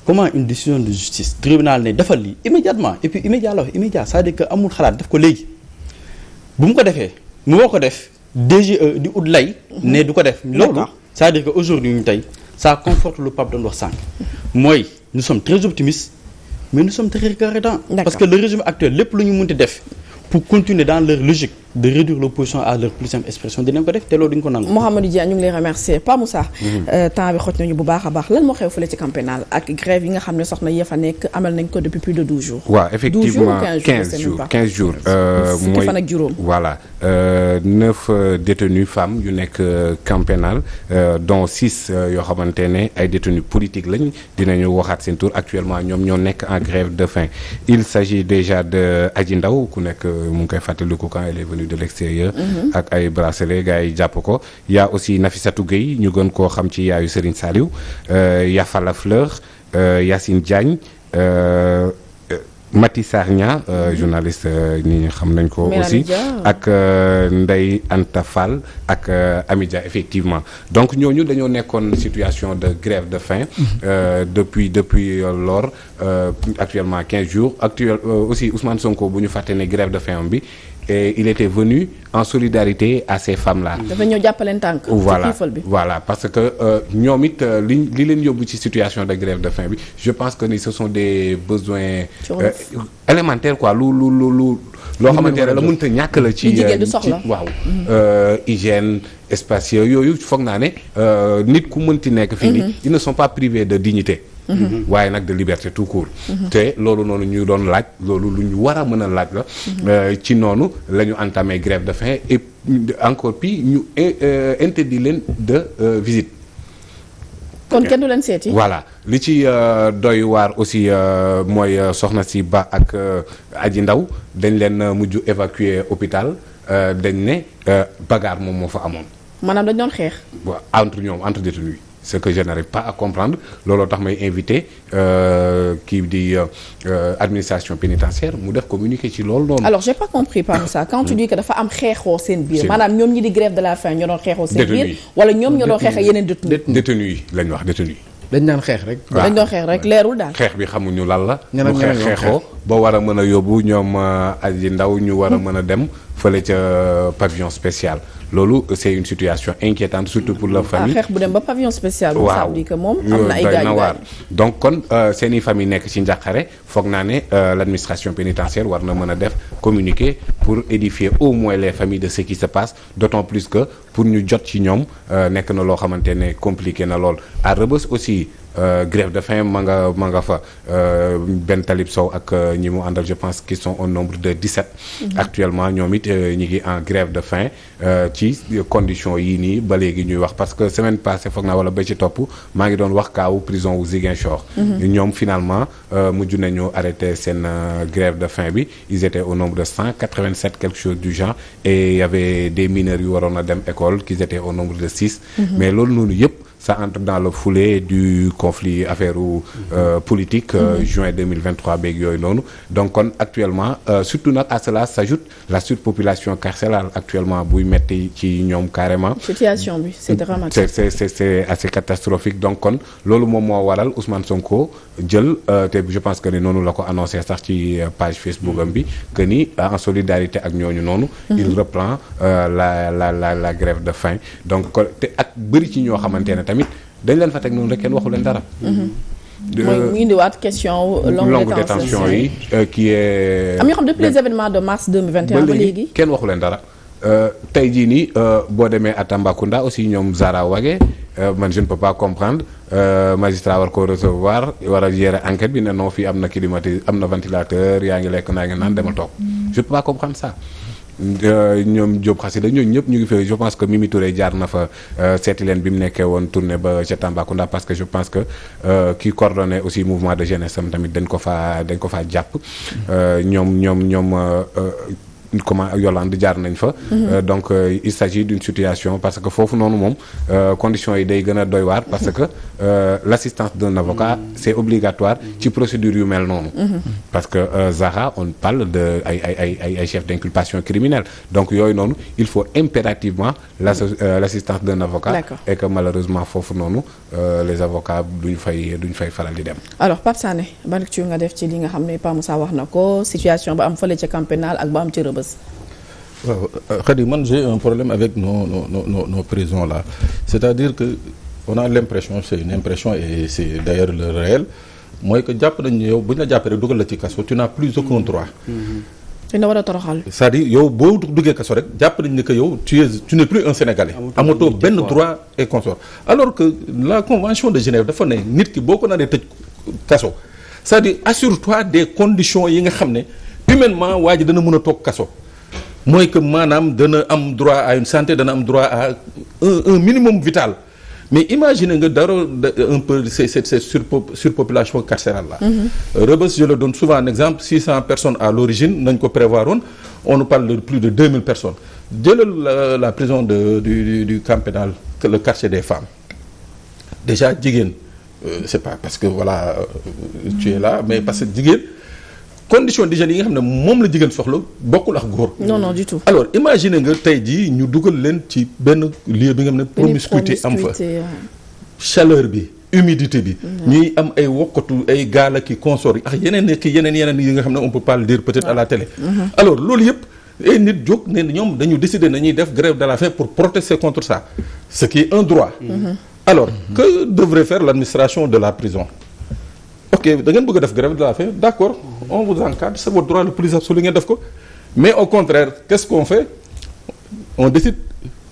comment une décision de justice tribunal ne defal lii immédiatement et puis immédiat la wax immédiat c'est-à-dire que amul xalaat def ko léegi bu mu ko defee mu woo ko def DGE di ut lay ne du ko def loolu c'est-à-dire que aujourd'hui ñu tey ça conforte lu Pape doon wax sànq mooy nous sommes très optimistes mais nous sommes très regardants parce que le régime actuel lépp lu ñu mënti def pour continuer dans leur logique de réduire l'opposition à leur plus simple expression dinañ ko def te loolu duñ ko nangu. Mouhamadou Dia ñu ngi lay remercier Pa Moussa. temps bi xoj nañu bu baax a baax lan moo xew fële ci camp pénal ak grève yi nga xam ne soxna yee fa nekk amal nañ ko depuis plus de 12 jours. waaw effectivement 15 jours fukki fan ak juróom. voilà 9 détenus femmes yu nekk camp pénal dont 6 yoo xamante ne ay détenus politiques lañ dinañu waxaat seen tour actuellement ñoom ñoo nekk en grève de faim il s'agit déjà de Adji Ndaw ku nekk mu ngi koy fàttaliku quand elle est venue de l'extérieur ak ay bracelet gars yi jàpp ko y a aussi Nafissatou Gueye ñu gën koo xam ci yaayu Serigne Saliou Yafala Fleur Yacine Diagne Mati Sarnia journaliste ñi xam nañ ko aussi ak Ndeye Anta Fall ak Amidia effectivement donc ñooñu dañoo nekkoon situation de grève de faim depuis lors actuellement 15 jours aussi Ousmane Sonko bu ñu fàtte ne grève de faim bi et il était venu en solidarité à ces femmes-là. dafa ñëw jàppaleen tànk. voilà parce que ñoom it li leen yóbbu ci situation de grève de faim bi je pense que ni ce sont des besoins élémentaires quoi lu loo xamante ne la mënta ñàkk la ci jigéen du soxla waaw hygiène spacieux yooyu foog naa ne nit ku mënti nekk fii nii ils ne sont pas privés de dignité waaye nag de liberté tout court te loolu noonu ñu doon laaj loolu lu ñu war a mën a laaj la ci noonu la ñu entamé grève de faim et encore puis ñu interdit leen de visite kon kenn du leen seeti. voilà li ci doy waar aussi mooy soxna si Ba ak Adji Ndaw dañ leen mujj évacuer hôpital dañ ne bagarre moom moo fa amoon. maanaam dañ doon xeex. waaw entre détenus ce que je n'arrive pas à comprendre looloo tax may invité kii di administration pénitentiaire mu def communiqué ci loolu noonu. alors j'ai pas compris par ça quand tu dis que dafa am xeexoo seen biir. maanaam ñoom ñi di grève de la faim ñoo doon xeexoo seen biir. wala ñoom ñoo doon xeex ak yeneen détenus yi lañ wax détenus yi. dañ naan xeex rek. dañ doon xeex rek leerul daal. xeex bi xamuñu lan la. ñu xeexoo ba war a mën a yóbbu ñoom Adji Ndaw ñu war a mën a dem fële ca pavillon spécial. loolu c'est une situation inquiétante surtout pour leur famille. xeex bu dem ba pavillon spécial. waaw ça veut dire que moom am na ay gaañu donc kon seeni famille nekk ci njàqare foog naa ne l'administration pénitentiaire war na mën a def communiqué pour édifier au moins les familles de ce qui se passe d'autant plus que pour ñu jot ci ñoom nekk na loo xamante ne compliqué na lool à Rebeuss aussi. grève de faim ma nga fa Ben Talib Sow ak ñi mu àndal je pense qu'ils sont au nombre de 17 actuellement ñoom it ñi ngi en grève de faim ci conditions yii nii ba léegi ñuy wax parce que semaine passée foog naa wala ba ci topp maa ngi doon wax kaawu prison wu Ziguinchor ñoom finalement mujj nañu arrêté seen grève de faim bi ils étaient au nombre de 187 quelque chose du genre et il y avait des mineurs yu waroon a dem école qu'ils étaient au nombre de 6 mais loolu noonu yëpp ça entre dans le foulée du conflit affaire politique juin 2023 beeg yooyu noonu donc kon actuellement surtout nag à cela s'ajoute la surpopulation carcérale actuellement buy metti ci ñoom carrément. situation bi c'est dramatique. c'est assez catastrophique donc kon loolu moom moo waral Ousmane Sonko jël te je pense que ni noonu la ko annoncé sax ci page Facebook am bi que ni en solidarité ak ñooñu noonu. il reprend la grève de faim donc te ak bëri ci ñoo xamante ne tamit dañ leen fa teg noonu rek kenn waxu leen dara. mooy mu indiwaat question longue détention yi qui est. am yoo xam depuis les événements de mars 2021 ba léegi kenn waxu leen dara. tey jii nii boo demee à Tambacounda aussi ñoom Zara Wague man je ne peux pas comprendre magistrat war ko recevoir war a gérer enquête bi ne non fii am na am na ventilateur yaa ngi lekk naa ngi naan demal toog je ne peux pas comprendre ça. ñoom Diop Xasida ñooñu ñëpp ñu ngi fi je pense que Mimi Touré jaar na fa seeti leen bi mu nekkee woon tournée ba ca Tambacounda parce que je pense que qui coordonnait aussi mouvement de jeunesse am tamit dañ ko faa jàpp ñoom comment Yolande jaar nañ fa. Donc il s'agit d'une situation parce que foofu noonu moom conditions yi day gën a doy waar parce que l'assistance d'un avocat c'est obligatoire ci procédure yu mel noonu. Parce que Zahra on parle de ay chefs d'inculpation criminelle donc yooyu noonu il faut impérativement l'assistance d'un avocat. D'accord. Et que malheureusement foofu noonu les avocats duñ fay faral di dem. alors Pape Sané ban lecture nga def ci li nga xam ne Pa Moussa wax na ko situation ba am fële ca camp pénal ak ba am ci Rebeuss. waaw Khady man j'ai un problème avec nos prisons là c'est-à-dire que on a l'impression c'est une impression et c'est d'ailleurs le réel mooy que jàpp nañu yow bu ñu la jàppee rek dugal la ci kaso tu n'as plus aucun droit. dina war a toroxal. c'est-à-dire yow boo duggee kaso rek jàpp nañu ne que yow tu n'es plus un Sénégalais. amatoo benn droit et consort alors que la convention de Genève dafa ne nit ki boo ko naree tëj kaso c'est-à-dire assure-toi des conditions yi nga xam ne humainement waa ji dana mën a toog kaso. mooy que maanaam dana am droit à une santé dana am droit à un minimum vital mais imagine nga dara un peu cette surpopulation carcérale là. Rebeuss je le donne souvent un exemple 600 personnes à l'origine nañ ko prévoir woon on nous parle de plus de 2000 personnes jëlal la prison du camp pénal le quartier des femmes déjà jigéen c'est pas parce que voilà tu es là mais parce que jigéen condition d'hygiène yi nga xam ne moom la jigéen soxla bokkul ak góor. non du tout. alors imagine nga tey jii ñu dugal leen ci benn lieu bi nga xam ne promiscuité am fa chaleur bi humidité bi ñuy am ay wokkatu ay gaal ak i consort yi ak yeneen yi nga xam ne on peut pas le dire peut-être à la télé. alors loolu yëpp ay nit jóg ne ñoom dañu décider nañuy def grève de la faim pour protester contre ça ce qui est un droit. alors que devrait faire l'administration de la prison. ok da ngeen bëgg a def grève de la faim d'accord on vous encadre c'est votre droit le plus absolu ngeen def ko mais au contraire qu'est-ce qu'on fait on décide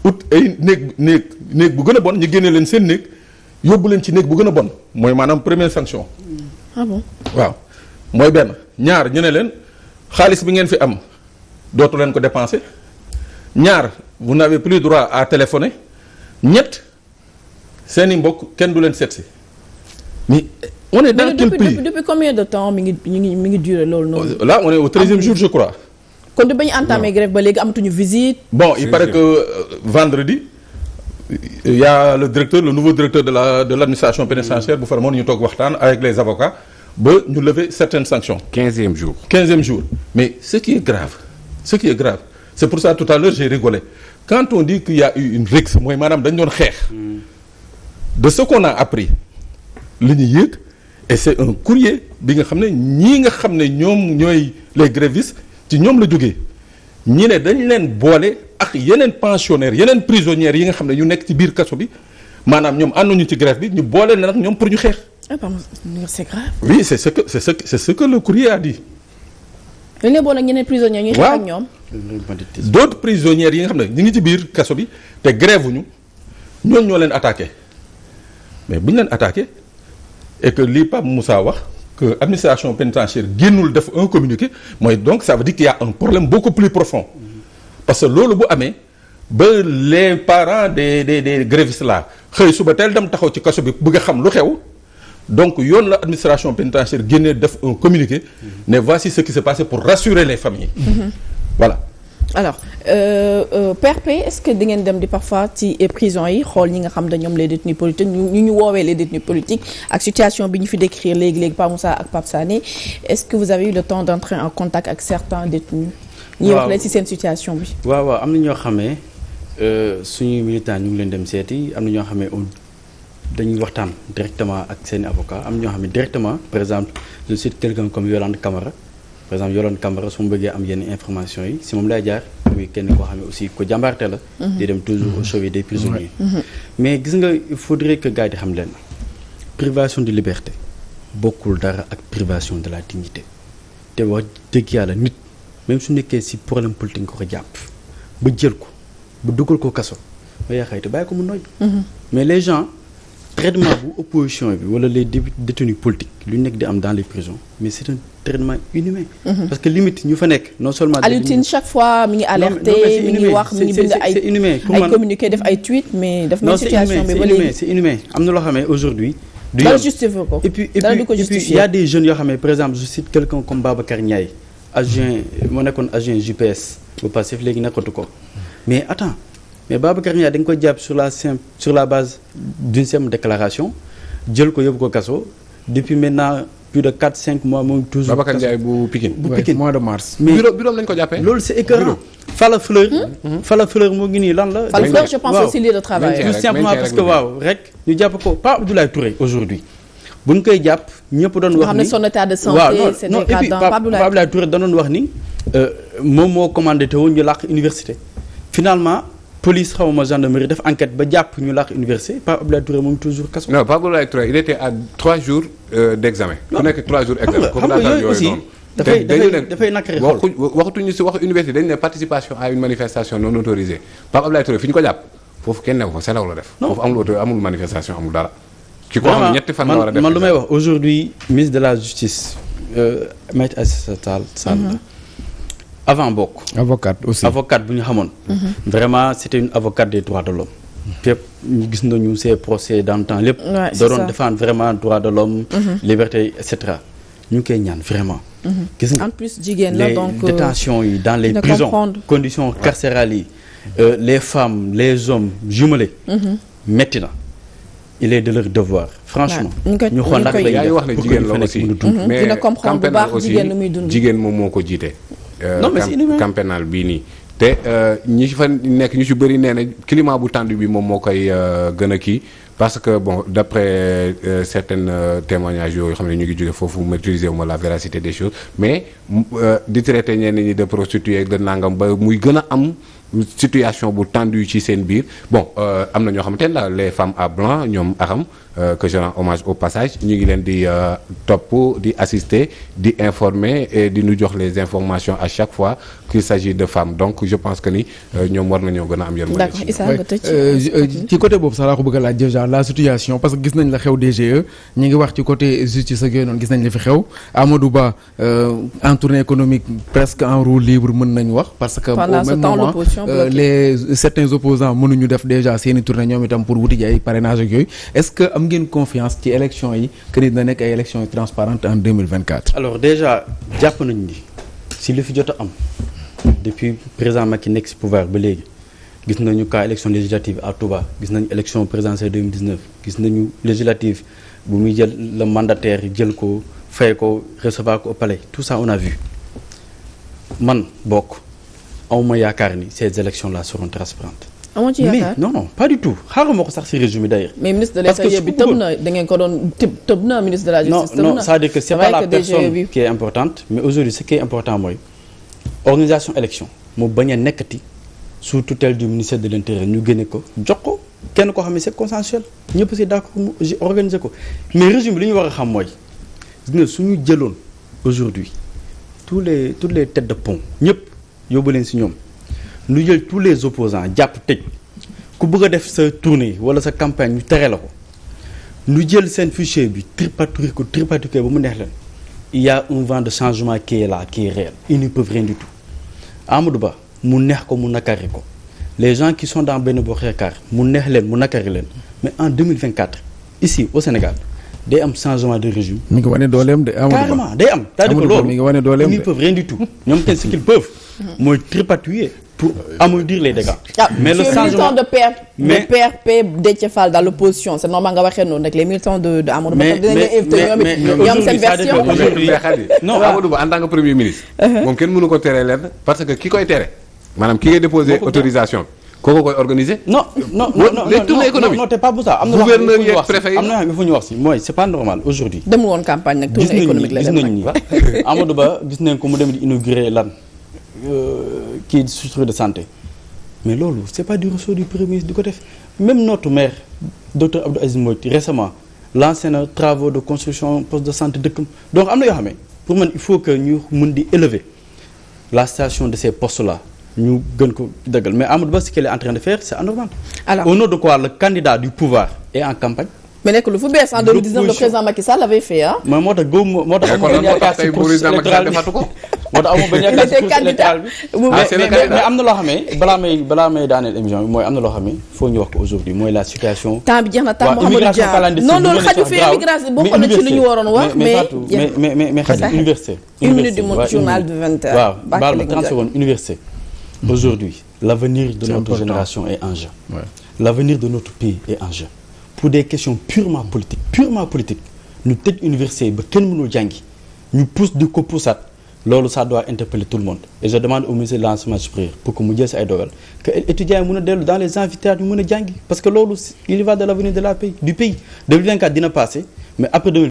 ut ay néeg bu gën a bon ñu génne leen seen néeg yóbbu leen ci néeg bu gën a bon mooy maanaam première sanction. ah bon waaw mooy benn ñaar ñu ne leen xaalis bi ngeen fi am dootu leen ko dépenser ñaar vous n'avez plus droit à téléphoner ñett seeni mbokk kenn du leen seetsi mais on est dans quel pays depuis combien de temps mi ngi durer loolu noonu. là on est au 13e jour je crois. kon ba ñu entamé grève ba léegi amatuñu visite. bon il paraît que vendredi il y a le nouveau directeur de l'administration pénitentiaire bu farmoon ñu toog waxtaan avec les avocats ba ñu lever certaines sanctions. 15e jour. mais ce qui est grave c'est pour ça tout à l'heure j'ai rigolé quand on dit qu'il y a eu une rixe mooy maanaam dañ doon xeex. de ce qu'on a appris li ñu yëg. et c'est un courrier bi nga xam ne ñii nga xam ne ñoom ñooy les grévistes ci ñoom la jógee ñi ne dañ leen boole ak yeneen pensionnaires yeneen prisonnières yi nga xam ne ñu nekk ci biir kaso bi maanaam ñoom ànduñu ci grève bi ñu boole na nag ñoom pour ñu xeex. ah pardon c'est grave. oui c'est ce que le courrier a dit. dañ leen boole ak ñeneen prisonniers ñuy xeex ak ñoom. d'autres prisonnières yi nga xam ne ñu ngi ci biir kaso bi te grève wuñu ñooñu ñoo leen attaqué mais bu ñu leen attaqué. et que lii Pape Moussa wax que administration pénitentiaire génnul def un communiqué mooy donc ça veut dire qu'il y a un problème beaucoup plus profond parce que loolu bu amee ba les parents des grévistes là xëy suba teel dem taxaw ci kaso bi bëgg a xam lu xew donc yoon la administration pénitentiaire génnee def un communiqué ne voici ce qui s'est passé pour rassurer les familles. Voilà. alors PRP est-ce que di ngeen dem di parfois ci prison yi xool ñi nga xam ne ñoom les détenus politiques ñu woowee les détenus politiques ak situation bi ñu fi décrire léegi Pape Moussa ak Pape Sané est-ce que vous avez eu le temps d'entrer en contact ak certains détenus ñuy wax leen ci seen situation bi. waaw am na ñoo xamee suñuy militants ñu ngi leen dem seeti am na ñoo xamee dañuy waxtaan directement ak seen avocat am na ñoo xam ne directement par exemple je cite quelqu'un comme Yolande Camara. par exemple Yolande Camara su ma bëggee am yenn information yi si moom lay jaar muy kenn koo xam ne aussi ko jàmbaarte la. di dem toujours au chevet des prisonniers. mais gis nga il faudrait que gars yi di xam leen privation de liberté bokkul dara ak privation de la dignité te wax dëgg yàlla nit même su nekkee si problème politique nga ko jàpp ba jël ko ba dugal ko kaso ba yaakaar te bàyyi ko mu noy. mais les gens. traitement bu opposition bi wala les détenus politiques lu nekk di am dans les prisons mais c'est un traitement inhumain. parce que limite ñu fa nekk non seulement. Alioune Tine chaque fois mi ngi alerté mi ngi wax mi ngi bind ay communiqué def ay tweet mais daf na situation bi ba léegi c'est inhumain am na loo xam ne aujourd'hui dara justifié ko et puis il y a des jeunes yoo xam ne par exemple je cite quelqu'un comme Babacar Ndiaye adjoint JPS bu Pastef léegi nekkatu ko mais attends mais Babacar Niang dañ ko jàpp sur la base d'une simple déclaration jël ko yóbbu ko kaso depuis maintenant plus de 4-5 mois moom toujours. Babacar Ndiaye bu Pikine. mois de mars. mais bureau lañ ko jàppee. loolu c'est écœurant. Falla Fleur moo ngi nii lan la. Falla Fleur je pense aussi lieu de travail. tout simplement parce que rek ñu jàpp ko Pape Abdoulaye Touré aujourd'hui bu ñu koy jàpp ñëpp doon wax ni. nga xam ne son état de santé c'est dégradant. Pape Abdoulaye Touré da doon wax ni moom moo commandé te woon ñu làq université finalement. police xawma gendarmerie def enquête ba jàpp ñu laax université Pape Abdoulaye Touré moom toujours kaso. non Pape Abdoulaye Touré il était à 3 jours d'examen. ku nekk 3 jours examen. xam nga yooyu aussi dafay nakari xool waxatuñu si waxu université dañu ne participation à une manifestation non autorisée Pape Abdoulaye Touré fi ñu ko jàpp foofu kenn ne ko selaw la def. foofu amul manifestation amul dara. ci ko xam ñetti fan la war a def man lu may wax aujourd'hui ministre de la justice Maître Aïssata Tall Sall avant bokk. avocate bu ñu xamoon. vraiment c'était une avocate des droits de l'homme fépp ñu gis nañu ces procès dans le temps lépp. da doon défendre vraiment droits de l'homme liberté et cetera ñu ngi koy ñaan vraiment. gis nga en plus jigéen la donc les détentions yi dans les prisons conditions carcérales yi les femmes les hommes jumelés. metti na il est de leur devoir franchement. ñu xool ndax yaa ngi wax ne jigéen la aussi mais dina comprendre bu baax jigéen lu muy dund jigéen moom moo ko jiite. non mais c'est inhumain camp pénal bii nii te ñi fa nekk ñu ci bëri nee na climat bu tendu bi moom moo koy gën a kii parce que bon d'après certains témoignages yooyu xam ne ñu ngi jóge foofu maîtriser wu ma la véracité des choses mais di traité ñenn ñi de prostituées de nangam ba muy gën a am situation bu tendue ci seen biir bon am na ñoo xamante ne la les femmes à blanc ñoom Aram que je rends hommage au passage ñu ngi leen di topp di assister di informer et di ñu jox les informations à chaque fois qu'il s'agit de femmes donc je pense que ni ñoom war nañoo gën a am yërmande. d'accord Issa nga tëj ci côté boobu sax laa ko bëgg a laaj déjà la situation parce que gis nañ la xew DGE ñu ngi wax ci côté justice ak yooyu noonu gis nañ la fi xew Amadou Ba en tournée économique presque en roue libre mën nañu wax parce que pendant ce temps l'opposition certains opposants mënuñu def déjà seeni tournée ñoom itam pour wuti ji ay parrainage ak yooyu est-ce que am ngeen confiance ci élection yi que ni dina nekk ay élections yi transparentes en 2024. alors déjà jàpp nañu ni si li fi jot a am depuis président Macky nekk si pouvoir ba léegi gis nañu cas élection législative à Touba gis nañu élection présidentielle 2019 gis nañu législative bu muy jël le mandataire jël ko fay ko recevoir ko au palais tout ça on a vu man bokk awma yaakaar ni ces élections là seront transparentes. amoo ci yaakaar mais non pas du tout xaaral ma ko sax ci résumé d'ailleurs. mais ministre de l'Intérieur bi tëb na da ngeen ko doon tëb na ministre de la justice. tëb na non c'est-à-dire que c'est pas la personne qui est importante mais aujourd'hui ce qui est important mooy organisation élection mu bañ a nekkati sous tutelle du ministère de l'Intérieur ñu génne ko jox ko kenn koo xam ne c'est consensuel ñëpp ci d'accord mu organiser ko mais régime bi li ñu war a xam mooy gis nga suñu jëloon aujourd'hui toutes les têtes de pont ñëpp yóbbu leen ci ñoom. nu jël tous les opposants jàpp tëj ku bëgg a def sa tournée wala sa campagne ñu tere la ko nu jël seen fichier bi tripatouiller ba mu neex leen il y a un vent de changement qui est là qui est réel ils ne peuvent rien du tout Amadou Ba mu neex ko mu nakari ko les gens qui sont dans Benno Bokk Yaakaar mu neex leen mu nakari leen mais en 2024 ici au Sénégal day am changement de régime. mi ngi wane dooleem de Amadou Ba carrément day am. c'est-à-dire que loolu mi ngi wane dooleem de ils ne peuvent rien du tout ñoom kenn ce qu'ils peuvent mooy tripatouiller pour amortir les dégâts. mais le changement de PRP Déthié Fall dans l'opposition c'est normal nga waxee noonu rek les militants de Amadou Ba. mais ñoom seen version. non Amadou Ba en tant que premier ministre. moom kenn mënu ko tere leen parce que ki koy tere maanaam ki ngay déposer autorisation bi. kooku koy organiser. non t'es pas pour ça. am na gouverneur yeeg préfet yi am na fu ñu wax si mooy c'est pas normal aujourd'hui. demul woon campagne nag tournée économique la dem gis nañu Amadou Ba gis nañ ko mu dem di inaugurer lan kii structure de santé mais loolu c'est pas du ressort du premier ministre di ko def même notre maire docteur Abdou Aziz Mbodj récemment lancé na travaux de construction poste de santé dëkkam donc am na yoo xam ne pour man il faut que ñu mën di élever la station de ces postes là. ñu gën ko dëggal mais Amadou Ba ce qu'il est en train de faire c'est anormal. Alors au nom de quoi le candidat du pouvoir est en campagne. mais nekk lu fu bees en 2019 le président Macky Sall l'avait fait ah. mais moo tax góob moo tax. moo tax tey président Macky Sall defatu ko. moo tax amoo benn yaakaar ci course électorale bi. c'est le mais candidat. am na loo xam ne balaa may daaneel émission bi mooy am na loo xam ne faut ñu wax ko aujourd'hui mooy la situation. temps bi jeex na temps waaw Mouhamadou immigration Dia clandestine non loolu xaju fi immigration bokkoon na ci lu ñu waroon wax mais xaj université. une minute du journal de 20 heures. waaw baal ma 30 secondes université. aujourd'hui l'avenir de notre important. génération est en jeu. Ouais. L'avenir de notre pays est en jeu. Pour des questions purement politiques ñu tëj université ba kenn mënul jàngi ñu pousse di ko poussaat loolu ça doit interpeller tout le monde et je demande au ministre de l'enseignement supérieur pour que mu jël si ay dogal que étudiants yi mën a dellu dans les amphithéâtres ñu mën a jàngi parce que loolu il y va de l'avenir de la pays du pays 2024 dina passé mais après